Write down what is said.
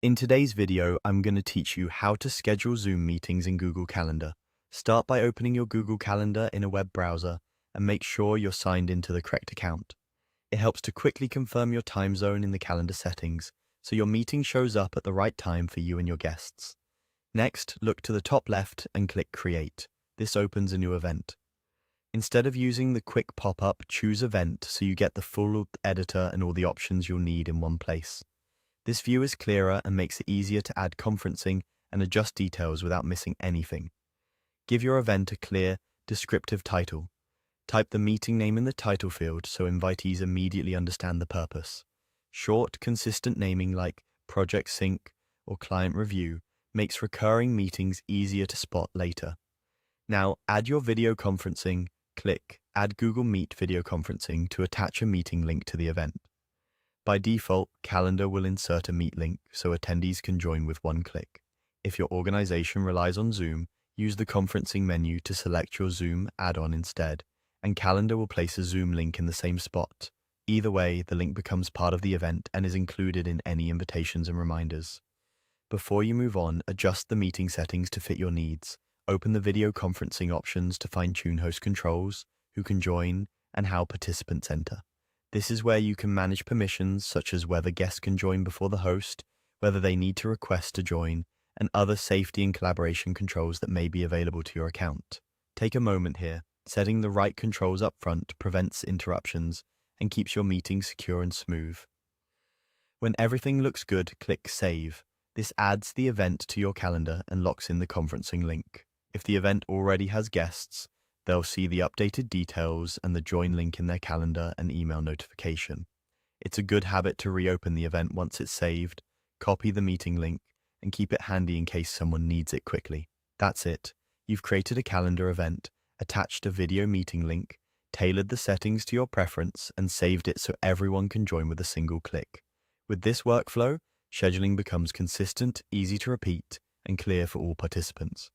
In today's video, I'm going to teach you how to schedule Zoom meetings in Google Calendar. Start by opening your Google Calendar in a web browser and make sure you're signed into the correct account. It helps to quickly confirm your time zone in the calendar settings, so your meeting shows up at the right time for you and your guests. Next, look to the top left and click Create. This opens a new event. Instead of using the quick pop-up, choose Event so you get the full editor and all the options you'll need in one place. This view is clearer and makes it easier to add conferencing and adjust details without missing anything. Give your event a clear, descriptive title. Type the meeting name in the title field so invitees immediately understand the purpose. Short, consistent naming like Project Sync or Client Review makes recurring meetings easier to spot later. Now, add your video conferencing. Click Add Google Meet Video Conferencing to attach a meeting link to the event. By default, Calendar will insert a Meet link so attendees can join with one click. If your organization relies on Zoom, use the conferencing menu to select your Zoom add-on instead, and Calendar will place a Zoom link in the same spot. Either way, the link becomes part of the event and is included in any invitations and reminders. Before you move on, adjust the meeting settings to fit your needs. Open the video conferencing options to fine-tune host controls, who can join, and how participants enter. This is where you can manage permissions such as whether guests can join before the host, whether they need to request to join, and other safety and collaboration controls that may be available to your account. Take a moment here. Setting the right controls up front prevents interruptions and keeps your meeting secure and smooth. When everything looks good, click Save. This adds the event to your calendar and locks in the conferencing link. If the event already has guests, they'll see the updated details and the join link in their calendar and email notification. It's a good habit to reopen the event once it's saved, copy the meeting link, and keep it handy in case someone needs it quickly. That's it. You've created a calendar event, attached a video meeting link, tailored the settings to your preference, and saved it so everyone can join with a single click. With this workflow, scheduling becomes consistent, easy to repeat, and clear for all participants.